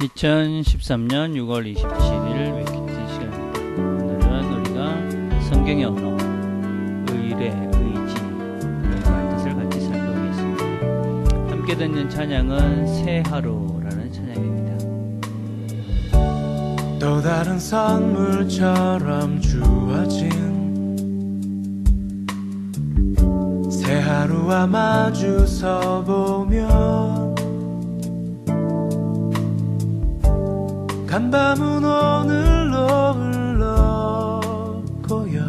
2013년 6월 27일 웨키티 시간입니다. 오늘은 우리가 성경의 언어, 의례, 의지의 뜻을 같이 살펴보겠습니다. 함께 듣는 찬양은 새 하루라는 찬양입니다. 또 다른 선물처럼 주어진 새 하루와 마주서 보면 간밤은 오늘로 흘렀고요.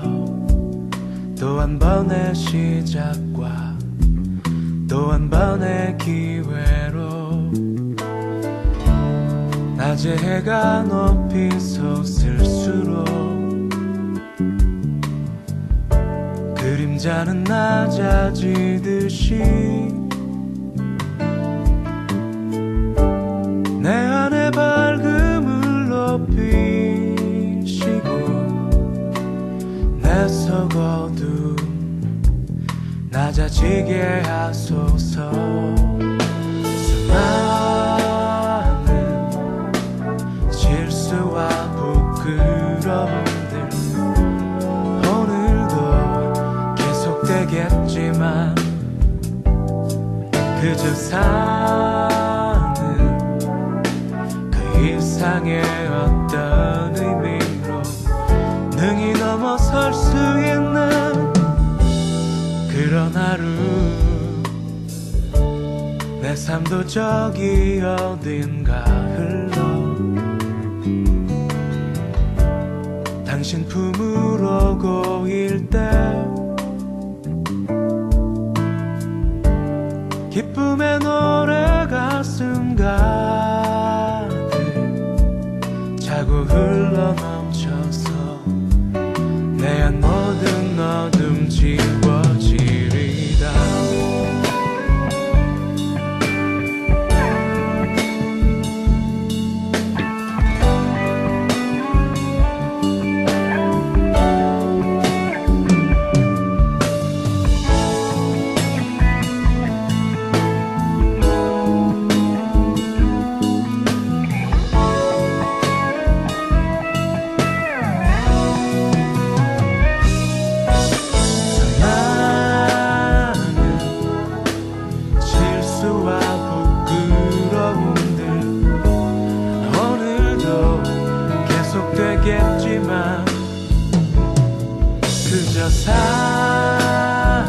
또 한 번의 시작과 또 한 번의 기회로 낮에 해가 높이 솟을수록 그림자는 낮아지듯이 내 안에 밝음을 높이시고 내 속 어둠 낮아지게 하소서. 수많은 실수와 부끄러움들 오늘도 계속되겠지만 그저 사는 그 이상의 어떤 의미로 능히 넘어설 수 있는 그런 하루. 내 삶도 저기 어딘가 흘러 당신 품으로 고일 때 기쁨의 노래 가슴 가득 차고 흘러 넘쳐서 내 안 모든 어둠 지워지리다. 되겠지만 그저 사는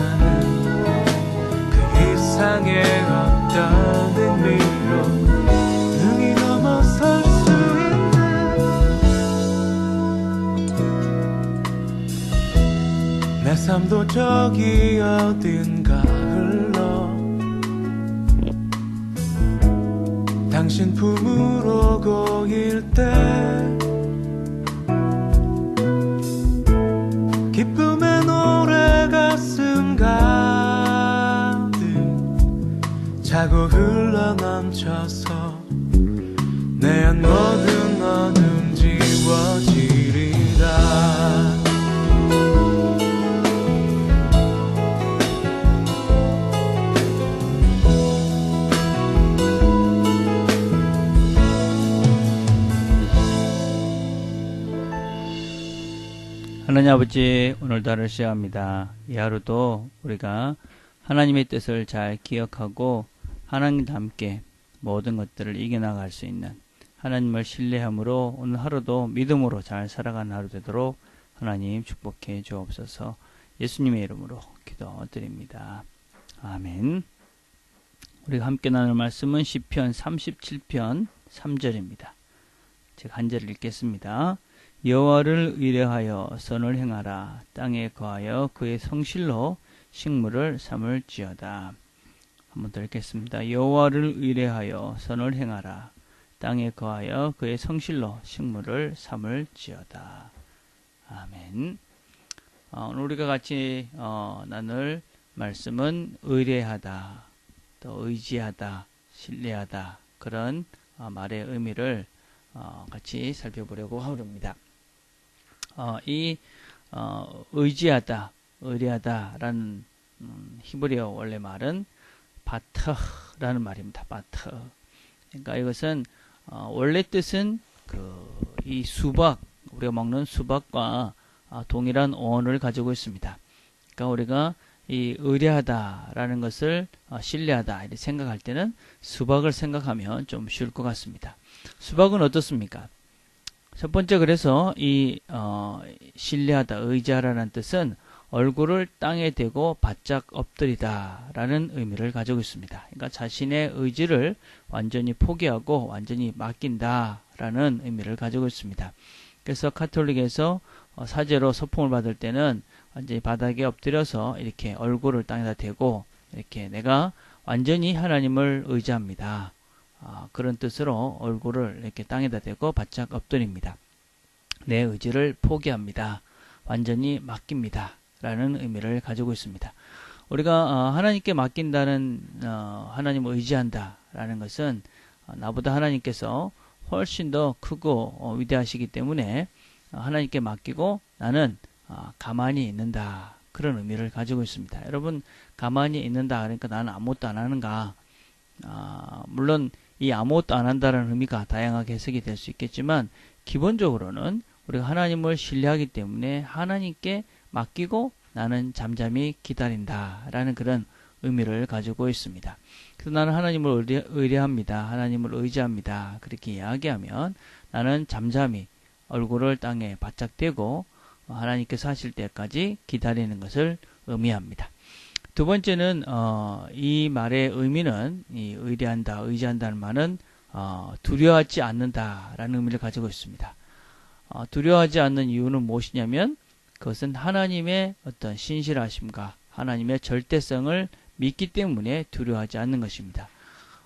그 이상의 어떤 의미로 능히 넘어설 수 있는 내 삶도 저기 어딘가 흘러 당신 품으로 고일 때 기쁨의 노래 가슴 가득 차고 흘러 넘쳐서 내 안 모든 어둠 지워지리라. 하나님 아버지, 오늘도 하루를 시작합니다. 이 하루도 우리가 하나님의 뜻을 잘 기억하고 하나님과 함께 모든 것들을 이겨나갈 수 있는 하나님을 신뢰함으로 오늘 하루도 믿음으로 잘 살아가는 하루 되도록 하나님 축복해 주옵소서. 예수님의 이름으로 기도드립니다. 아멘. 우리가 함께 나눌 말씀은 시편 37편 3절입니다. 제가 한 절 읽겠습니다. 여호와를 의뢰하여 선을 행하라. 땅에 거하여 그의 성실로 식물을 삼을지어다. 한번 더 읽겠습니다. 여호와를 의뢰하여 선을 행하라. 땅에 거하여 그의 성실로 식물을 삼을지어다. 아멘. 오늘 우리가 같이 나눌 말씀은 의뢰하다, 또 의지하다, 신뢰하다, 그런 말의 의미를 같이 살펴보려고 합니다. 의지하다, 의뢰하다라는 히브리어 원래 말은 바트라는 말입니다. 바트. 그러니까 이것은 원래 뜻은 이 수박, 우리가 먹는 수박과 동일한 어원을 가지고 있습니다. 그러니까 우리가 이 의뢰하다라는 것을 신뢰하다 이렇게 생각할 때는 수박을 생각하면 좀 쉬울 것 같습니다. 수박은 어떻습니까? 첫 번째, 그래서 이 신뢰하다, 의지하라는 뜻은 얼굴을 땅에 대고 바짝 엎드리다 라는 의미를 가지고 있습니다. 그러니까 자신의 의지를 완전히 포기하고 완전히 맡긴다 라는 의미를 가지고 있습니다. 그래서 가톨릭에서 사제로 서풍을 받을 때는 완전히 바닥에 엎드려서 이렇게 얼굴을 땅에다 대고 이렇게 내가 완전히 하나님을 의지합니다. 그런 뜻으로 얼굴을 이렇게 땅에다 대고 바짝 엎드립니다. 내 의지를 포기합니다. 완전히 맡깁니다. 라는 의미를 가지고 있습니다. 우리가 하나님께 맡긴다는 하나님을 의지한다 라는 것은 나보다 하나님께서 훨씬 더 크고 위대하시기 때문에 하나님께 맡기고 나는 가만히 있는다, 그런 의미를 가지고 있습니다. 여러분, 가만히 있는다 그러니까 나는 아무것도 안 하는가? 물론 이 아무것도 안 한다는 의미가 다양하게 해석이 될 수 있겠지만 기본적으로는 우리가 하나님을 신뢰하기 때문에 하나님께 맡기고 나는 잠잠히 기다린다 라는 그런 의미를 가지고 있습니다. 그래서 나는 하나님을 의뢰합니다. 하나님을 의지합니다. 그렇게 이야기하면 나는 잠잠히 얼굴을 땅에 바짝 대고 하나님께서 하실 때까지 기다리는 것을 의미합니다. 두 번째는 이 말의 의미는 이 의뢰한다, 의지한다는 말은 두려워하지 않는다라는 의미를 가지고 있습니다. 두려워하지 않는 이유는 무엇이냐면 그것은 하나님의 어떤 신실하심과 하나님의 절대성을 믿기 때문에 두려워하지 않는 것입니다.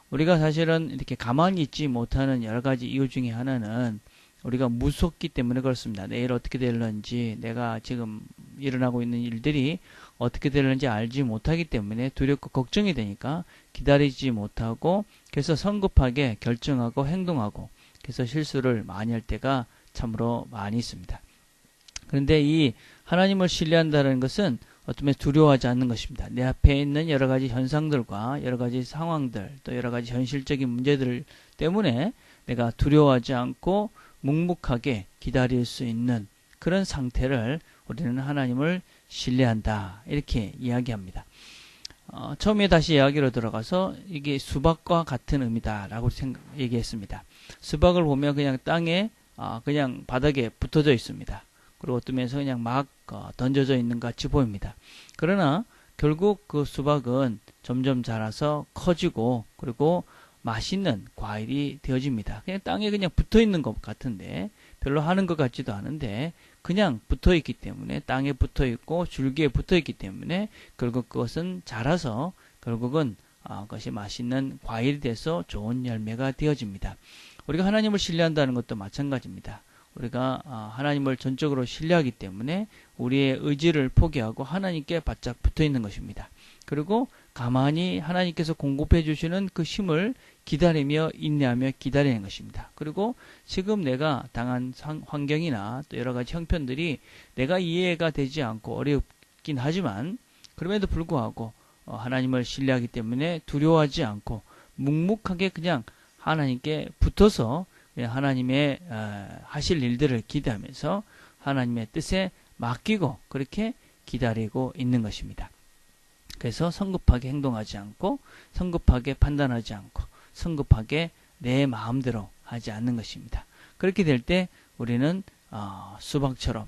우리가 사실은 이렇게 가만히 있지 못하는 여러 가지 이유 중에 하나는 우리가 무섭기 때문에 그렇습니다. 내일 어떻게 될런지, 내가 지금 일어나고 있는 일들이 어떻게 될런지 알지 못하기 때문에 두렵고 걱정이 되니까 기다리지 못하고, 그래서 성급하게 결정하고 행동하고, 그래서 실수를 많이 할 때가 참으로 많이 있습니다. 그런데 이 하나님을 신뢰한다는 것은 어쩌면 두려워하지 않는 것입니다. 내 앞에 있는 여러 가지 현상들과 여러 가지 상황들, 또 여러 가지 현실적인 문제들 때문에 내가 두려워하지 않고 묵묵하게 기다릴 수 있는 그런 상태를 우리는 하나님을 신뢰한다, 이렇게 이야기합니다. 처음에 다시 이야기로 들어가서 이게 수박과 같은 의미다라고 얘기했습니다. 수박을 보면 그냥 땅에 그냥 바닥에 붙어져 있습니다. 그리고 어떤 면에서 그냥 막 던져져 있는 것 같이 보입니다. 그러나 결국 그 수박은 점점 자라서 커지고 그리고 맛있는 과일이 되어집니다. 그냥 땅에 그냥 붙어 있는 것 같은데 별로 하는 것 같지도 않은데 그냥 붙어 있기 때문에, 땅에 붙어 있고 줄기에 붙어 있기 때문에 결국 그것은 자라서 결국은 그것이 맛있는 과일이 돼서 좋은 열매가 되어집니다. 우리가 하나님을 신뢰한다는 것도 마찬가지입니다. 우리가 하나님을 전적으로 신뢰하기 때문에 우리의 의지를 포기하고 하나님께 바짝 붙어 있는 것입니다. 그리고 가만히 하나님께서 공급해 주시는 그 힘을 기다리며 인내하며 기다리는 것입니다. 그리고 지금 내가 당한 환경이나 또 여러 가지 형편들이 내가 이해가 되지 않고 어렵긴 하지만 그럼에도 불구하고 하나님을 신뢰하기 때문에 두려워하지 않고 묵묵하게 그냥 하나님께 붙어서 하나님의 하실 일들을 기대하면서 하나님의 뜻에 맡기고 그렇게 기다리고 있는 것입니다. 그래서 성급하게 행동하지 않고 성급하게 판단하지 않고 성급하게 내 마음대로 하지 않는 것입니다. 그렇게 될 때 우리는 수박처럼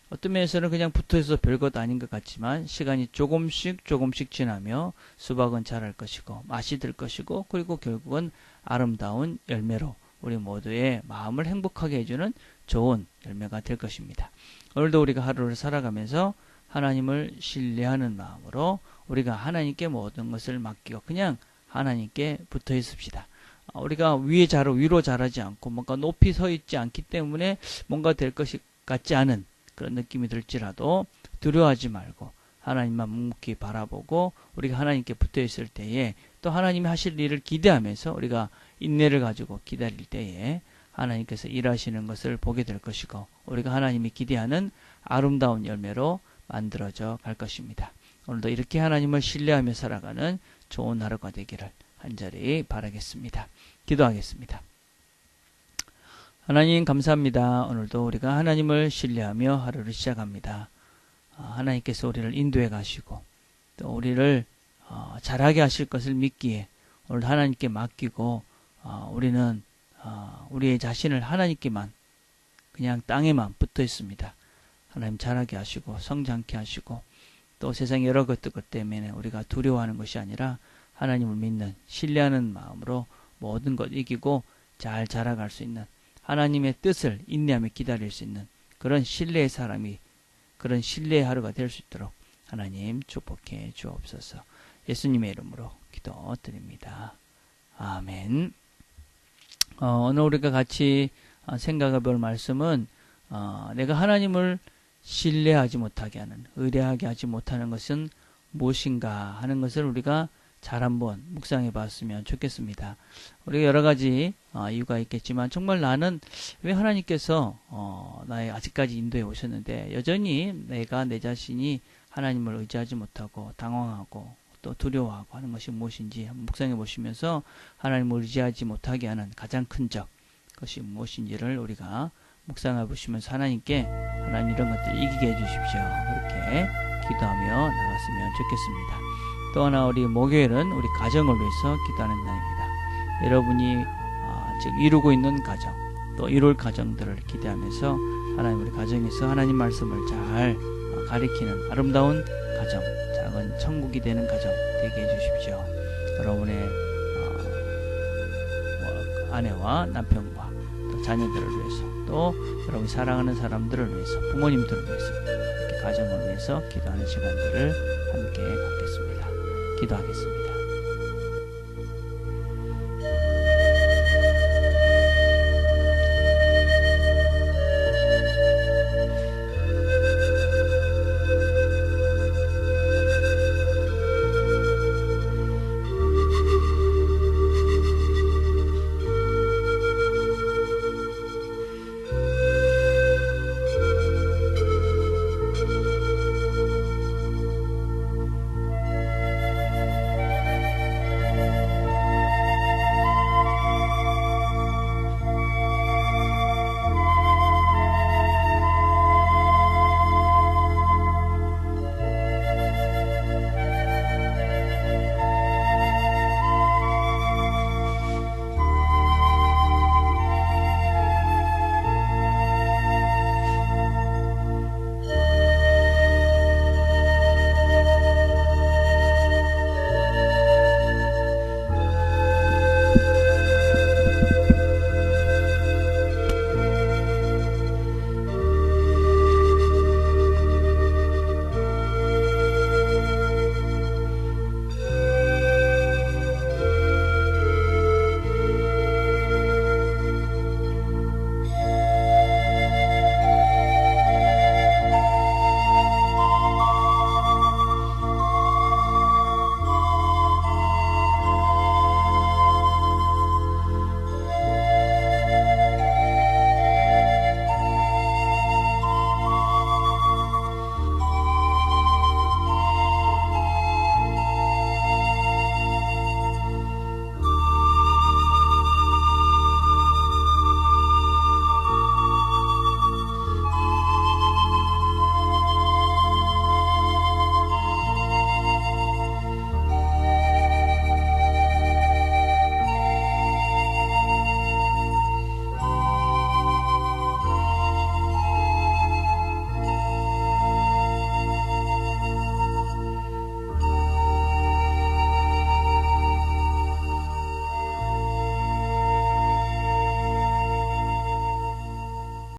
어떤 면에서는 그냥 붙어있어서 별것 아닌 것 같지만 시간이 조금씩 지나며 수박은 자랄 것이고 맛이 들 것이고 그리고 결국은 아름다운 열매로 우리 모두의 마음을 행복하게 해주는 좋은 열매가 될 것입니다. 오늘도 우리가 하루를 살아가면서 하나님을 신뢰하는 마음으로 우리가 하나님께 모든 것을 맡기고 그냥 하나님께 붙어 있읍시다. 우리가 위로 자라지 않고 뭔가 높이 서 있지 않기 때문에 뭔가 될 것이 같지 않은 그런 느낌이 들지라도 두려워하지 말고 하나님만 묵묵히 바라보고 우리가 하나님께 붙어 있을 때에 또 하나님이 하실 일을 기대하면서 우리가 인내를 가지고 기다릴 때에 하나님께서 일하시는 것을 보게 될 것이고 우리가 하나님이 기대하는 아름다운 열매로 만들어져 갈 것입니다. 오늘도 이렇게 하나님을 신뢰하며 살아가는 좋은 하루가 되기를 간절히 바라겠습니다. 기도하겠습니다. 하나님 감사합니다. 오늘도 우리가 하나님을 신뢰하며 하루를 시작합니다. 하나님께서 우리를 인도해 가시고 또 우리를 잘하게 하실 것을 믿기에 오늘 하나님께 맡기고 우리는 우리의 자신을 하나님께만 그냥 땅에만 붙어 있습니다. 하나님 잘하게 하시고 성장케 하시고 또 세상 여러 것들 때문에 우리가 두려워하는 것이 아니라 하나님을 믿는 신뢰하는 마음으로 모든 것 이기고 잘 자라갈 수 있는 하나님의 뜻을 인내하며 기다릴 수 있는 그런 신뢰의 사람이 그런 신뢰의 하루가 될 수 있도록 하나님 축복해 주옵소서. 예수님의 이름으로 기도드립니다. 아멘. 오늘 우리가 같이 생각해 볼 말씀은 내가 하나님을 신뢰하지 못하게 하는, 의뢰하게 하지 못하는 것은 무엇인가 하는 것을 우리가 잘 한번 묵상해 봤으면 좋겠습니다. 우리가 여러 가지 이유가 있겠지만 정말 나는 왜 하나님께서 나의 아직까지 인도해 오셨는데 여전히 내가 내 자신이 하나님을 의지하지 못하고 당황하고 또 두려워하고 하는 것이 무엇인지 한번 묵상해 보시면서 하나님을 의지하지 못하게 하는 가장 큰 적, 그것이 무엇인지를 우리가 묵상해 보시면서 하나님께 하나님 이런 것들을 이기게 해주십시오. 그렇게 기도하며 나갔으면 좋겠습니다. 또 하나 우리 목요일은 우리 가정을 위해서 기도하는 날입니다. 여러분이 지금 이루고 있는 가정 또 이룰 가정들을 기대하면서 하나님 우리 가정에서 하나님 말씀을 잘 가리키는 아름다운 가정, 작은 천국이 되는 가정 되게 해주십시오. 여러분의 아내와 남편과 또 자녀들을 위해서 또 여러분이 사랑하는 사람들을 위해서 부모님들을 위해서 이렇게 가정을 위해서 기도하는 시간들을 함께 갖겠습니다. 기도하겠습니다.